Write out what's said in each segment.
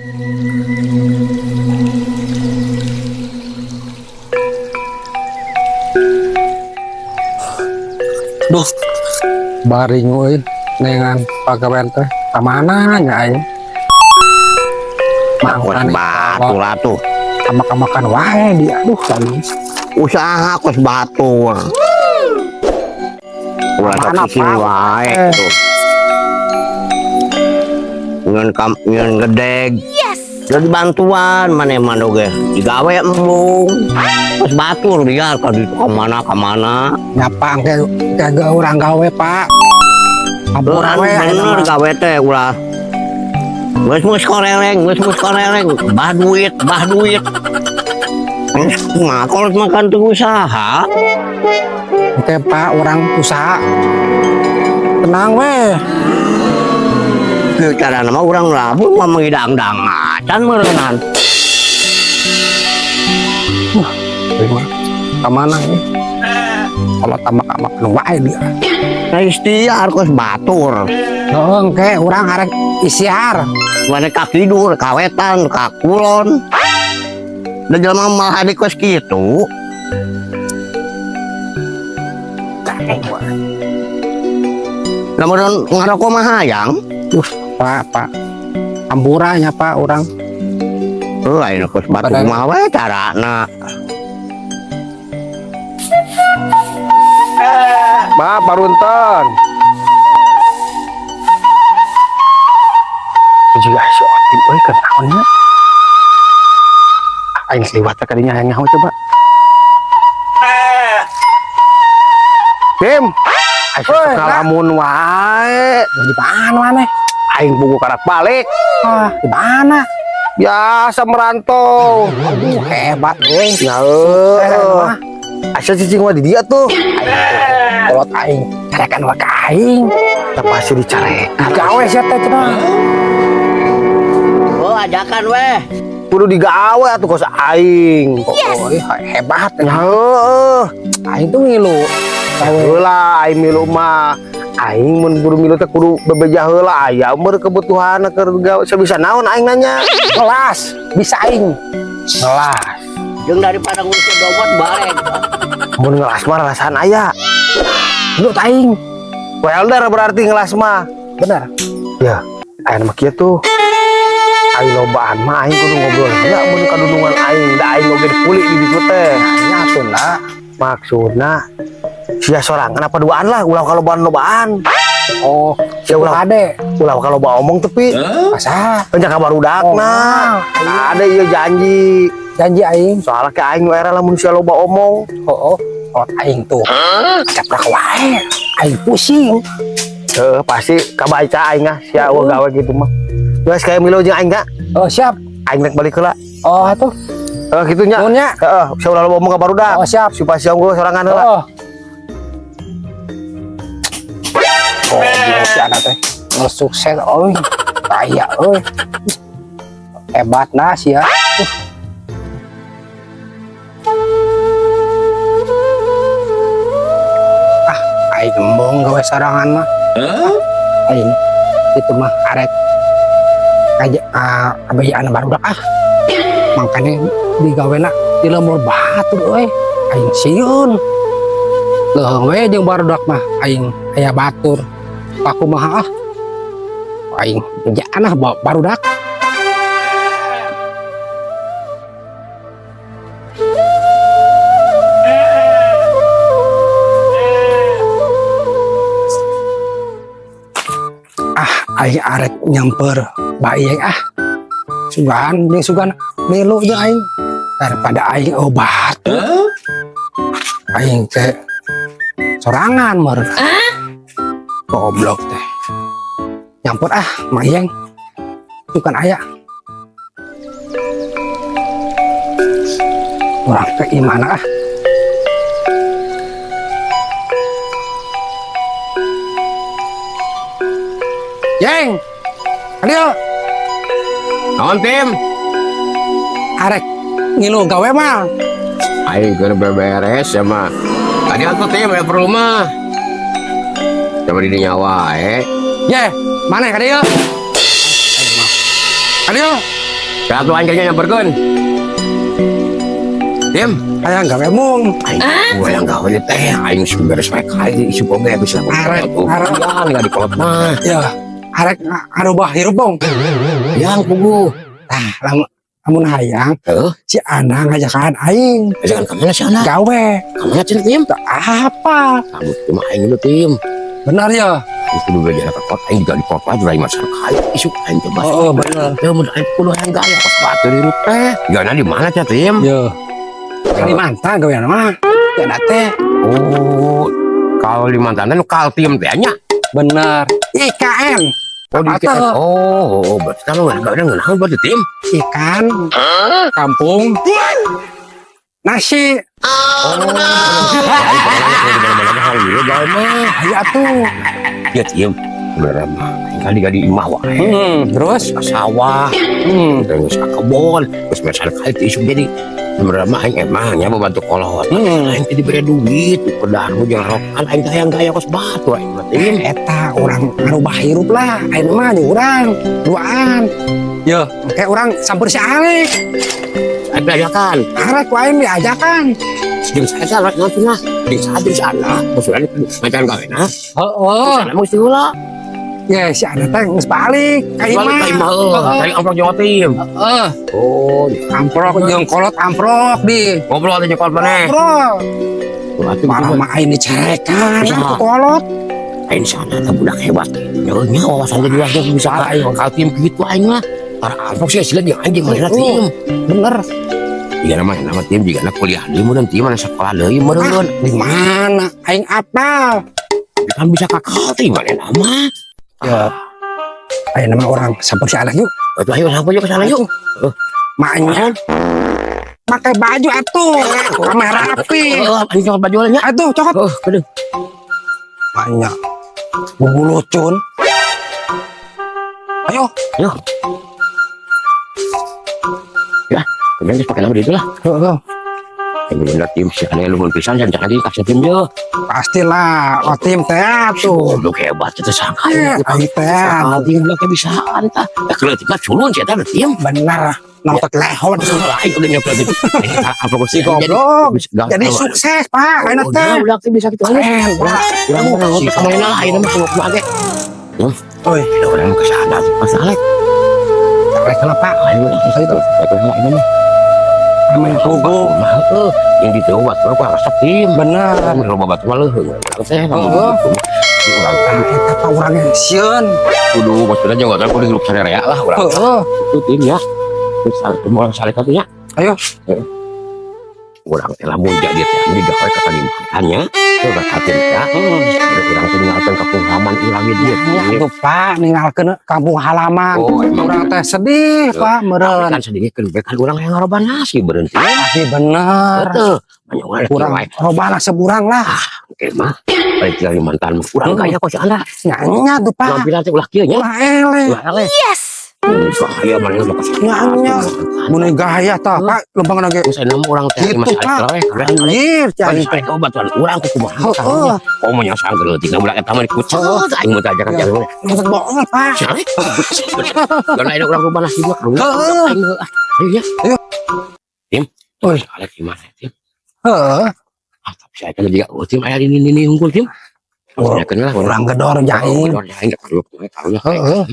Duh, bari nguin dengan pagawean teh kamana nya aing. Kos batur atuh. Makan wae dia. Aduh, tadi Usaha kos batur. Ulah Mana, tak sing Pak? wae tuh. Ngeun gedeg. Jadi bantuan mana oge. Digawe embung. Kos batur biar ka ditu kamana. nyapa kagak orang gawe, Pak. Ampura we Bener gawe teh ulah. Wes koreleng. Bah duit. Kalau makan tuh usaha. Oke, Pak, orang usaha. Tenang weh. Cara nama orang labu mah mengidang-dang acan merengan. Kemana ini? Kalau tamak makan wae dia. Nah istiar kos batur. Dong, ke orang arek isiar. Mana kakidur, kawetan, kakulon. Dan jelema malah di kos kitu. Lamun ngaroko mah hayang. Pak. Amburanya, Pak, orang. Lain kos batur mah we carana. Pak, barunton. Juga si Otim, kenaonnya. Aing seliwat kadinya yang nyaho coba. Tim, ayo kalamun wae. Di mana? Aing buku karak balik. Di mana? Biasa merantau. Aduh, hebat, weh. Ya, asal cicing mah di dia tuh. Kalau aing, carekan wa aing. Tapi dicare. Gawe sia teh cenah. Oh, ajakan weh. Kudu digawe atuh kos aing. Oh, hebat. Heeh. Aing tuh ngilu. Heula aing milu mah. Aing mun buru milu teh kudu bebeja heula aya umur kebutuhan keur gawe sabisa naon aing nanya. Kelas bisa aing. Kelas. Jeung daripada ngurus domot bareng. Mun ngelas mah rasan aya. Lu aing. Welder berarti ngelas mah. Benar. Ya, aing mah kieu tuh. Aing lobaan mah aing kudu ngobrol heula mun kadunungan aing da aing oge dipuli di ditu teh. Nya atuh maksudna sia sorangan apa duaan lah ulah kalobaan. Oh, sia ulah ade. Ulah kaloba omong tepi. Asa? Nya ka barudakna. Ade ieu janji aing. Soalnya ke aing era lamun sia loba omong. Oh, aing tuh. Caprak wae. Aing pusing. Pasti kabaca aing ah sia gawe gitu mah. Geus kayak milo jeung aing gak? Oh, siap. Aing rek balik heula. Oh, atuh. Kitu nya. Nuhun nya. Heeh, sia ulah loba omong ka barudak. Oh, siap. Supaya sia unggul sorangan heula. Oh, si anak teh sukses euy. Kaya euy. Hebat nah sia. Aing embong gawe sarangan mah. Aing itu mah arek aja abayaan barudak makanya digawena di lemur batu euy. Aing sieun leuheung we jeung barudak mah aing aya batur pakumaha aing janah barudak. Aing arek nyamper bayi sugan melu jeung aing daripada aing obat. Aing teh sorangan meureun. Goblok teh. Nyamper mayeng. Sugan aya. Urang teh imana Jeng, adio. Naon Tim? Arek ngilu gawe mah. Aing keur beberes ya mah. Tadi aku Tim ya perlu mah. Coba di nyawa Ye, mana ka dieu? Adio. Satu anjanya nyamperkeun. Tim, Aya enggak memong. gue yang gawe teh, aing beres bae kali isu boga bisa Arek, arek. enggak di kolot mah. Ya, arek arubah hirup bong. Yang pugu. Tah, lamun hayang Heeh, si Ana ngajakan aing jangan kemana sih anak? gawe. Kemana cina tim? Apa? Kamu cuma aing dulu tim. Benar ya? Itu dulu belajar ke kota, aing juga di kota aja dari masalah kaya. Isu aing coba. Oh, benar. Ya mun aing kudu hayang gaya pas batu di hirup teh. Gana di mana cina tim? Ya. Kalimantan gawean mah. Ya teh. Oh, kalau di mantan nu kal tim teh nya. Benar. IKN. Oh, di Apa tuh? oh, berarti kalau enggak ada ngeunah berarti tim. Ikan. Kampung. Nasi. Ayo tuh. Ya tim, beneran mah. Kali-kali imah wae. Terus? Ke sawah, terus ke kebon, terus misalnya kali itu isu jadi beneran mah aing emangnya mau bantu kolot. Aing jadi beri duit, pedahan jangan rokan, aing hayang gaya kos batu aing mah tim. Eta orang ngarubah hirup lah. Ayo mah urang duaan. Yo, kayak orang sampur si Alek. Aing ajakan, Arek ku aing diajakan. jeung saya salah nanti nah, di sana, maksudnya macam kawena. Oh, Sana mesti heula. ya si Ana teh geus balik ka Balik ka imah dari amplop Jawa Tim. Heeh. Oh, Amprok jeung kolot amprok di. ngobrol aja nyekol mana? Amprok. Berarti Marah mah aing dicerekan Bisa. ku kolot. aing sana teh budak hebat. Nya wawasan jadi waktu bisa aing kalau tim gitu aing mah. Para amplop sih sila jeung anjing mana tim. Bener. Iya nama tim juga nak kuliah di meureun tim mana sekolah deui meureun. Di mana aing apal? Kan bisa kakak tim mana nama. Ya. Ayo nama orang sampur si Alek yuk. Ayo sampai yuk ke sana yuk. Maknya pakai baju atuh. Kamera rapi. Aing cokot baju nya. Atuh cokot. Kedeng. Maknya bubu lucun. Ayo. Yo. Ya, kemudian pakai nama itu lah. Heeh. Aing bener tim sih ane lu mun pisan jangan dikasih tim dia. Pastilah, oh tim teh tuh. Lu hebat itu sangka. Aing teh Tim lu kebisaan tah. Ya kalau tiga culun sih tah tim. bener. Nonton lehon. Aing udah nyoba tim. Apa kok Si goblok. Jadi sukses, Pak. Ayeuna teh. Udah bisa gitu aja. Keren, Pak. Yang mana sih kemarin lah ayeuna mah kudu bage. Oi, Udah orang ke sana Mas Alek. Alek kenapa? Ayo lah itu. Itu lah ini mah. Namanya Pogo. Mahal tuh. Yang diteuwat baru gua resep tim. Bener. Loba batu mah leuheung. Teh Oh. urang Eta Pak urangnya sieun. kudu maksudnya jangan kan kudu hidup sarerea lah urang. Heeh. Itu tim ya. Terus mau salek atunya. Ayo. Urang teh lamun jadi teh anu digawe ka kalimantannya. Tuh katin ya. Urang teh ninggalkeun kampung halaman urang dia. Ya tuh Pak, ninggalkeun kampung halaman. Oh, emang. Urang teh sedih, Pak, meureun. Kan sedikit kan urang yang ngaroban nasi berhenti. Tapi bener. Betul. Banyak orang Kurang robana seburang lah. oke mah. Balik dari mantan kurang kaya kok si Anda. Nyanyinya tuh Pak. Penampilan teh ulah kieu nya. Ulah ele. Ulah eleh. Saya mana mah kasih. Nyanyinya. Mun gaya tah, Pak, lempang lagi. Saya nemu orang teh Gitu, mas Pak. eleh. Anjir, cari teh. Cari obatan urang ku kumaha. Heeh. Oh mau nyasang geleutik na budak eta mah dikucuk. Aing mau ajakan jalan. Nonton bohong, Pak. Cari. Karena ada orang rumah nasi mah. Heeh. Ayo ya. Ayo. Tim. Oi. Alek gimana tim? Heeh. Tapi saya kan juga tim aya ini unggul tim. Ya kenal Urang gedor jaing. Jaing enggak perlu tahu ya. Heeh.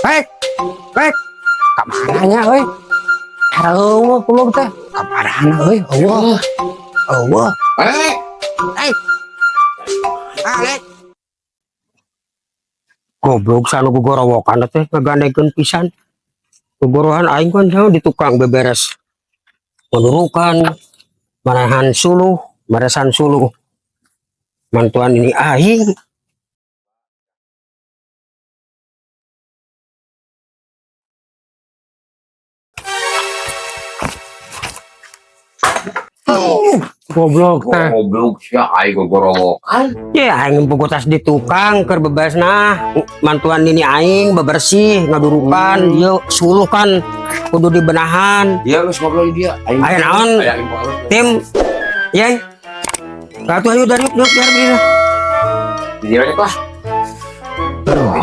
Hei, kamaranya, euy. Hareueuh kulo teh. Kamarana, euy. Eueuh. Eueuh. Alek. Goblok sanu gogorowokan teh ngagandengkeun pisan. Gogorohan aing kan sama di tukang beberes. Menurukan marahan suluh, marasan suluh. Mantuan ini aing. Goblok teh. Goblok sia aing gogorowokan. Ya aing pugutas di tukang keur bebasna. Mantuan ini aing bebersih ngadurukan, ieu suluh kan kudu dibenahan. Dia geus ngobrol dia. Aya naon? Tim Yang. Ratu ayo dari yuk biar begini. Jadi aja lah.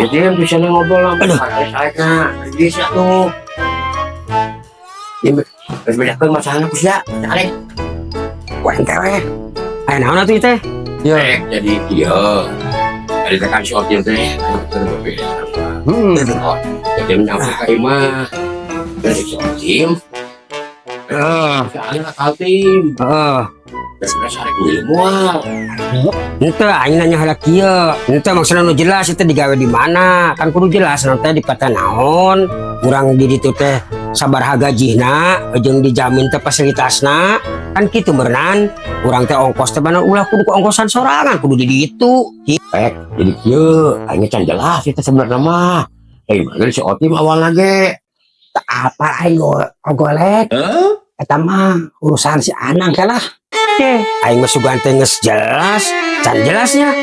Jadi yang bisa ngobrol lah. Saya bisa tuh. Ya, bedakan masalahnya kusya. Cari. Kuentewe. Ayo naon atuh teh? Jadi dia. Dari tekan shotnya teh. Jadi menyambut ke imah. Dari shotim. Soalnya nakal tim. Sudah sarik ilmu. Ente aing nanya halak kieu. Ente maksudna nu jelas itu digawe di mana? Kan kudu jelas nanti di kata naon. Urang di ditu teh sabar gajihna, jeung dijamin teh fasilitasna. Kan kitu berenang. Urang teh ongkos teh bener ulah kudu ongkosan sorangan kudu di ditu. Jadi kieu, aing can jelas itu sebenarnya mah. Dari si Otim awalna ge. Tak apa aing golek. Eta mah urusan si Anang lah. Aing mah Sugante geus jelas, can jelasnya.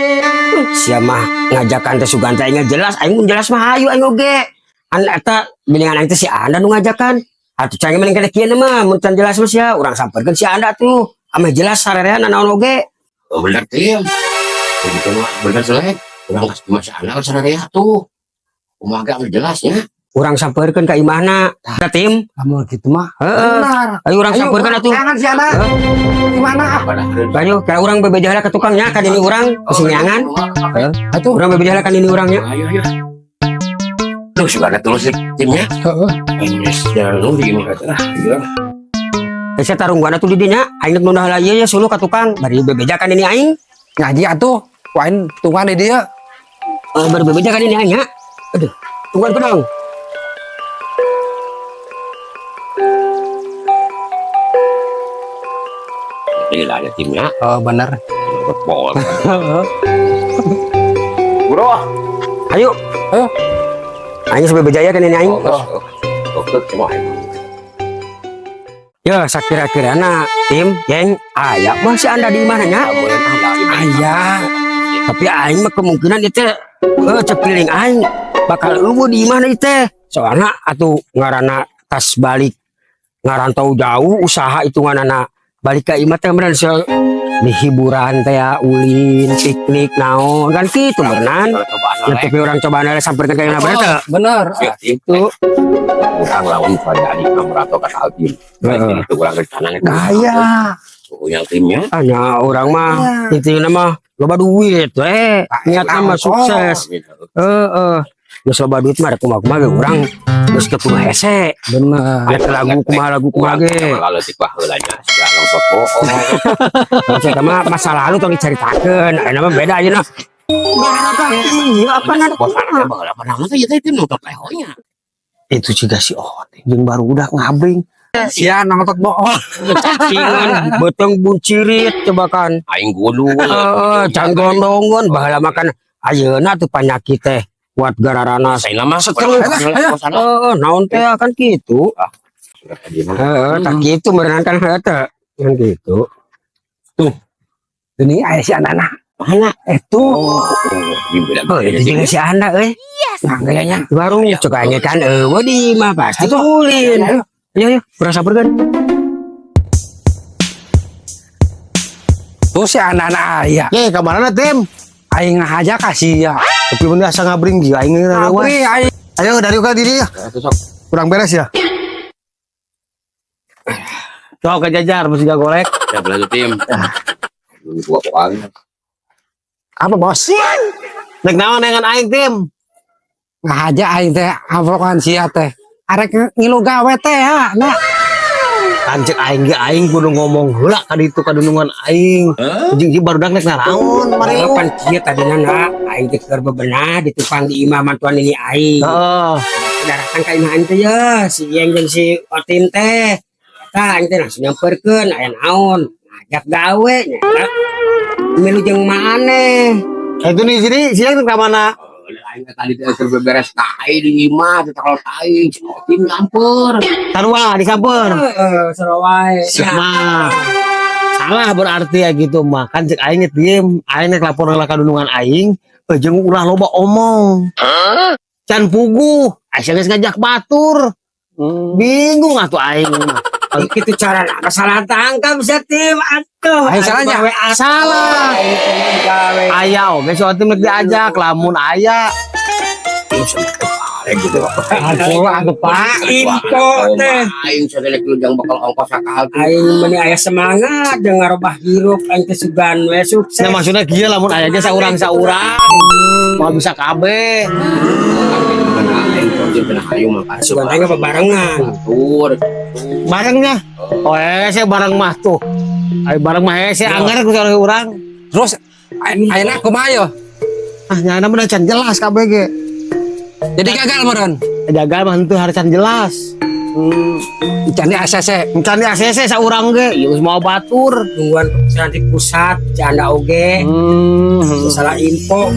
Sia mah ngajakan teh Sugante aing jelas, aing mun jelas mah hayu aing oge. An eta bilingan aing teh si Anda nu ngajakan. Atuh canggih mending kada kieu mah mun can jelas mah sia urang sampeurkeun si Anda tuh. Ame jelas sarerean naon oge. Bener tim. Begitu mah bener selek. Urang geus masalah sararea tuh. Kumaha ge jelasnya. Urang sampeurkeun ka imahna. Da tim. Kamu gitu mah. Heeh. Ayo urang sampeurkeun atuh. Jangan si Anang. Gimana? Ayo ka urang bebeja heula ka tukangnya ka dini urang geus ngeangan. Atuh Urang bebeja heula ka dini urangnya. Ayo. Tuh sudah ada terus timnya. Ini sudah lu di mana tah? Saya tarungguan atuh di dinya. Aing nu heula ieu ya suluh ka tukang bari bebeja ka dini aing. ngaji atuh. Wain tungan di dia. Bari bebeja ka dini aing nya. Aduh, tungguan pedang. Gila ada timnya. Oh bener. Bol. Bro. Ayo. Aing sampai bejaya kan ini aing. Ya sakira-kirana tim geng aya masih anda di mananya? Aya. Tapi aing mah kemungkinan itu cepiling aing bakal lubu di mana itu. Soalnya atuh ngarana tas balik ngarantau jauh usaha hitunganana balik ke imah teh beneran di hiburan teh ya ulin piknik naon kan gitu beneran. Tapi orang coba nanya sampai ke kayak bener Bener. Itu kurang lawan pada di nomor atau kata tim. Itu kurang rencananya Kaya. Yang timnya. hanya orang mah intinya mah loba duit niatnya mah sukses. Geus loba duit mah kumaha urang geus kepunuh hese. Bener. Ada lagu kumaha ge. Kalau si baheulanya segala foto. Eta mah masa lalu tong dicaritakeun. Aya mah beda ayeuna. Iya apa nana? Apa namanya ya tim nonton lehonya. Itu juga si Ot. Jeung baru udah ngabring. Sia nonton bohong. Cacingan beteng buncirit coba kan. Aing gulu. Can gondongan baheula makan ayeuna tuh penyakit teh kuat gararana. Saya lama Seterus. Naon teh kan kitu. Tak kitu merenang kan eta. Kan kitu. Ini aya si Anana. Mana? Itu. Itu juga si Anda Nah gayanya. baru cokanya kan di mah pasti ulin. Ayo berasa bergan. Tuh si Anana aya. Ye, kamarana tim. Aing ngahaja kasih ya. Tapi mun asa ngabring jieu aing lewat. Ngabring aing. Ayo dari ka diri ya. Kurang beres ya. Sok kejajar mesti golek. Ya belanja tim. Gua poang. Apa bos? Nek naon dengan aing tim. Ngahaja aing teh avokan sia teh. Arek ngilu gawe teh ya. Nah. Kancek aing kudu ngomong heula ka ditu kadunungan aing. Jeung barudak nek naraon mari. Pan kieu tadina na aing teh keur bebenah ditupang di imah mantuan ini aing. Heeh. Daratan ka imah teh ya si Yeng jeung si Otin teh. Tah aing teh langsung nyamperkeun aya naon. Ngajak gawe nya. Milu jeung maneh. Itu nih sini siang ke mana? Aing tadi teh keur beberes tai di imah teh kalau tai tim nyampur. Sarua di sampeur. Seru wae. Mah. Salah berarti ya gitu mah. Kan cek aing diem, aing nek lapor ka kadunungan aing, jeung ulah loba omong. Can puguh, asa geus ngajak batur. Bingung atuh aing mah. Itu cara nak salah tangkap setim atuh. Aing salahnya. Salah. Aya oge si Otim rek diajak lamun aya. gitu. Aku Pak info teh. Aing sadelek lujang bakal ongkos sakal. Aing meni aya semangat jeung ngarobah hirup aing teh sugan we sukses. Nah maksudnya kieu lamun aya ge saurang-saurang. Mau bisa kabeh. Aing konjil pernah ayu makasih. Sugan aing bebarengan. Tur. Barengnya. Oh saya bareng mah tuh. Ayo bareng mah saya anggar ku sareng urang. Terus ayeuna kumaha yo? Ah nyana mah can jelas kabeh ge. Jadi gagal meureun. Jaga mah henteu harus can jelas. Can di ACC. Can di ACC saurang ge, ieu geus mau batur. Tungguan keputusan di pusat, janda oge. Salah info.